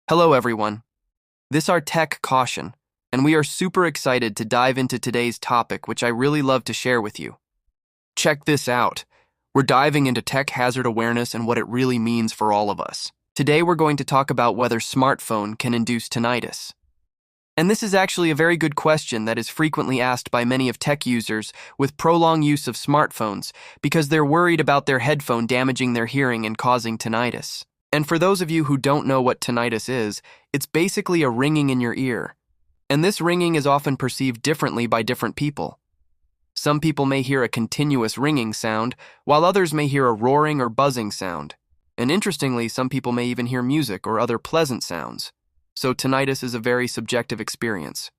Hello everyone. This our tech caution, and we are super excited to dive into today's topic, which I really love to share with you. Check this out. We're diving into tech hazard awareness and what it really means for all of us. Today we're going to talk about whether smartphone can induce tinnitus. And this is actually a very good question that is frequently asked by many of tech users with prolonged use of smartphones because they're worried about their headphone damaging their hearing and causing tinnitus. And for those of you who don't know what tinnitus is, it's basically a ringing in your ear. And this ringing is often perceived differently by different people. Some people may hear a continuous ringing sound, while others may hear a roaring or buzzing sound. And interestingly, some people may even hear music or other pleasant sounds. So tinnitus is a very subjective experience.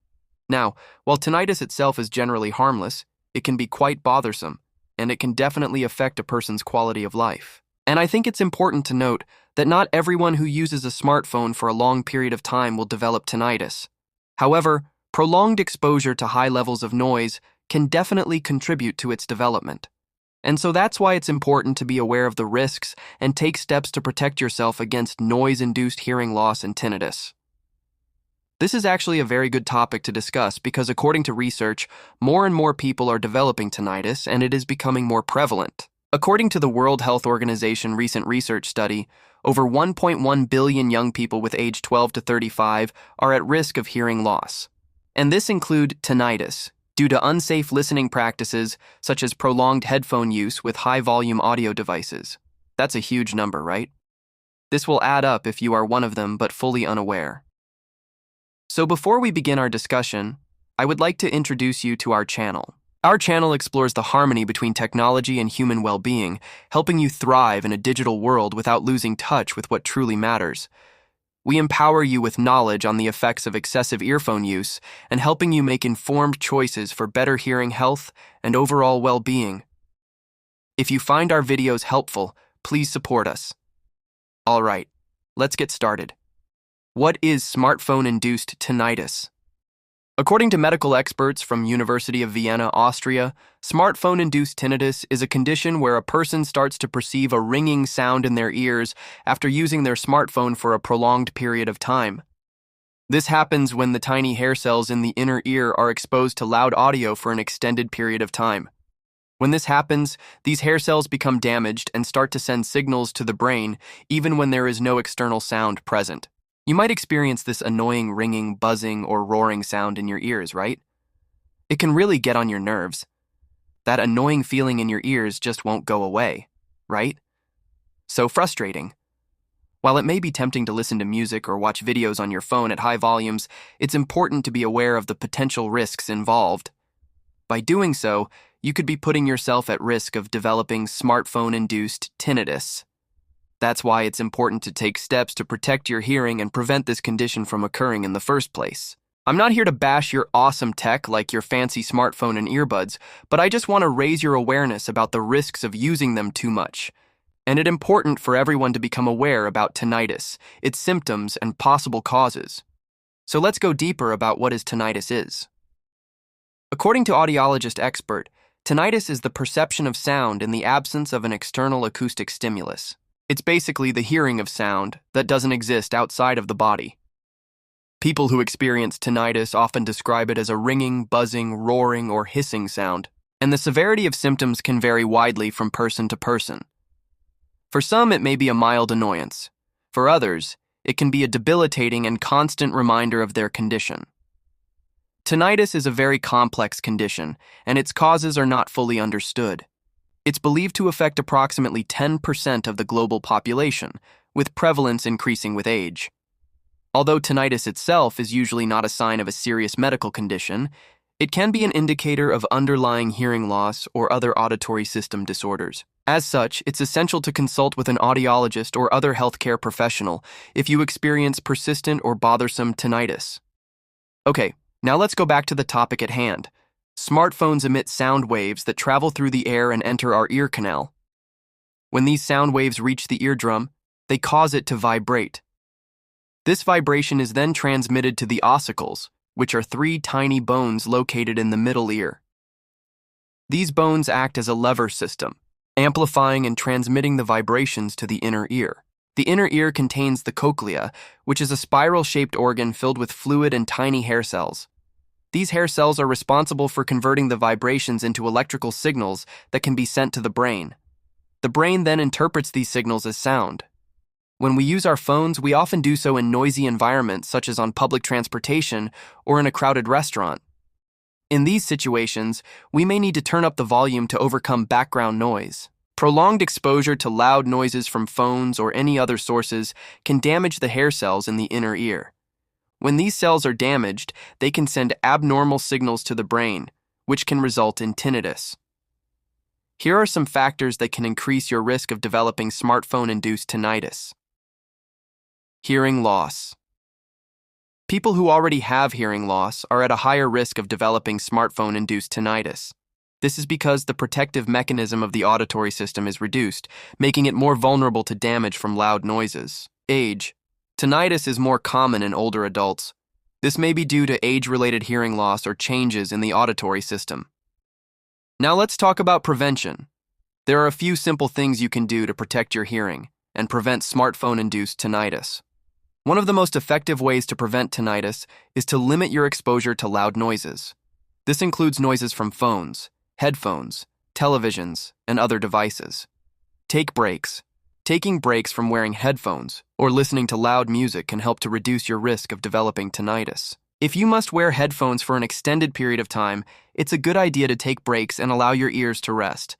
Now, while tinnitus itself is generally harmless, it can be quite bothersome, and it can definitely affect a person's quality of life. And I think it's important to note that not everyone who uses a smartphone for a long period of time will develop tinnitus. However, prolonged exposure to high levels of noise can definitely contribute to its development. And so that's why it's important to be aware of the risks and take steps to protect yourself against noise-induced hearing loss and tinnitus. This is actually a very good topic to discuss because according to research, more and more people are developing tinnitus and it is becoming more prevalent. According to the World Health Organization recent research study, over 1.1 billion young people with age 12 to 35 are at risk of hearing loss. And this include tinnitus due to unsafe listening practices such as prolonged headphone use with high-volume audio devices. That's a huge number, right? This will add up if you are one of them but fully unaware. So before we begin our discussion, I would like to introduce you to our channel. Our channel explores the harmony between technology and human well-being, helping you thrive in a digital world without losing touch with what truly matters. We empower you with knowledge on the effects of excessive earphone use and helping you make informed choices for better hearing health and overall well-being. If you find our videos helpful, please support us. All right, let's get started. What is smartphone-induced tinnitus? According to medical experts from University of Vienna, Austria, smartphone-induced tinnitus is a condition where a person starts to perceive a ringing sound in their ears after using their smartphone for a prolonged period of time. This happens when the tiny hair cells in the inner ear are exposed to loud audio for an extended period of time. When this happens, these hair cells become damaged and start to send signals to the brain even when there is no external sound present. You might experience this annoying ringing, buzzing, or roaring sound in your ears, right? It can really get on your nerves. That annoying feeling in your ears just won't go away, right? So frustrating. While it may be tempting to listen to music or watch videos on your phone at high volumes, it's important to be aware of the potential risks involved. By doing so, you could be putting yourself at risk of developing smartphone-induced tinnitus. That's why it's important to take steps to protect your hearing and prevent this condition from occurring in the first place. I'm not here to bash your awesome tech like your fancy smartphone and earbuds, but I just want to raise your awareness about the risks of using them too much. And it's important for everyone to become aware about tinnitus, its symptoms, and possible causes. So let's go deeper about what tinnitus is. According to audiologist expert, tinnitus is the perception of sound in the absence of an external acoustic stimulus. It's basically the hearing of sound that doesn't exist outside of the body. People who experience tinnitus often describe it as a ringing, buzzing, roaring, or hissing sound, and the severity of symptoms can vary widely from person to person. For some, it may be a mild annoyance. For others, it can be a debilitating and constant reminder of their condition. Tinnitus is a very complex condition, and its causes are not fully understood. It's believed to affect approximately 10% of the global population, with prevalence increasing with age. Although tinnitus itself is usually not a sign of a serious medical condition, it can be an indicator of underlying hearing loss or other auditory system disorders. As such, it's essential to consult with an audiologist or other healthcare professional if you experience persistent or bothersome tinnitus. Okay, now let's go back to the topic at hand. Smartphones emit sound waves that travel through the air and enter our ear canal. When these sound waves reach the eardrum, they cause it to vibrate. This vibration is then transmitted to the ossicles, which are 3 tiny bones located in the middle ear. These bones act as a lever system, amplifying and transmitting the vibrations to the inner ear. The inner ear contains the cochlea, which is a spiral-shaped organ filled with fluid and tiny hair cells. These hair cells are responsible for converting the vibrations into electrical signals that can be sent to the brain. The brain then interprets these signals as sound. When we use our phones, we often do so in noisy environments such as on public transportation or in a crowded restaurant. In these situations, we may need to turn up the volume to overcome background noise. Prolonged exposure to loud noises from phones or any other sources can damage the hair cells in the inner ear. When these cells are damaged, they can send abnormal signals to the brain, which can result in tinnitus. Here are some factors that can increase your risk of developing smartphone-induced tinnitus. Hearing loss. People who already have hearing loss are at a higher risk of developing smartphone-induced tinnitus. This is because the protective mechanism of the auditory system is reduced, making it more vulnerable to damage from loud noises. Age. Tinnitus is more common in older adults. This may be due to age-related hearing loss or changes in the auditory system. Now let's talk about prevention. There are a few simple things you can do to protect your hearing and prevent smartphone-induced tinnitus. One of the most effective ways to prevent tinnitus is to limit your exposure to loud noises. This includes noises from phones, headphones, televisions, and other devices. Take breaks. Taking breaks from wearing headphones or listening to loud music can help to reduce your risk of developing tinnitus. If you must wear headphones for an extended period of time, it's a good idea to take breaks and allow your ears to rest.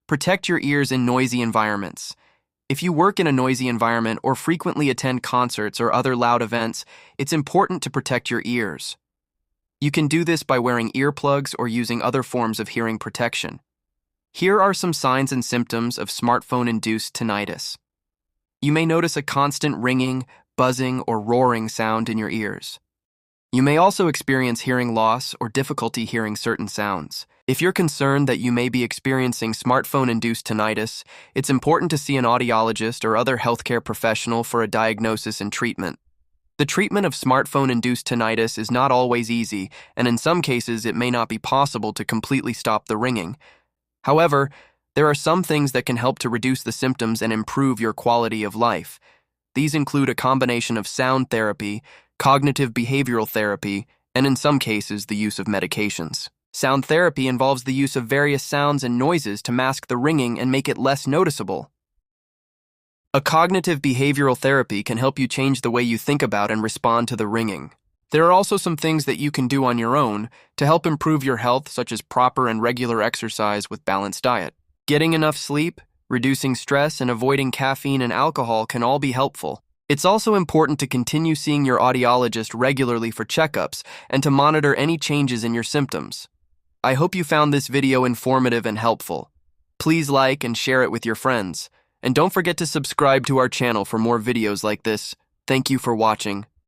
Protect your ears in noisy environments. If you work in a noisy environment or frequently attend concerts or other loud events, it's important to protect your ears. You can do this by wearing earplugs or using other forms of hearing protection. Here are some signs and symptoms of smartphone-induced tinnitus. You may notice a constant ringing, buzzing, or roaring sound in your ears. You may also experience hearing loss or difficulty hearing certain sounds. If you're concerned that you may be experiencing smartphone-induced tinnitus, it's important to see an audiologist or other healthcare professional for a diagnosis and treatment. The treatment of smartphone-induced tinnitus is not always easy, and in some cases it may not be possible to completely stop the ringing. However, there are some things that can help to reduce the symptoms and improve your quality of life. These include a combination of sound therapy, cognitive behavioral therapy, and in some cases the use of medications. Sound therapy involves the use of various sounds and noises to mask the ringing and make it less noticeable. A cognitive behavioral therapy can help you change the way you think about and respond to the ringing. There are also some things that you can do on your own to help improve your health, such as proper and regular exercise with balanced diet. Getting enough sleep, reducing stress, and avoiding caffeine and alcohol can all be helpful. It's also important to continue seeing your audiologist regularly for checkups and to monitor any changes in your symptoms. I hope you found this video informative and helpful. Please like and share it with your friends. And don't forget to subscribe to our channel for more videos like this. Thank you for watching.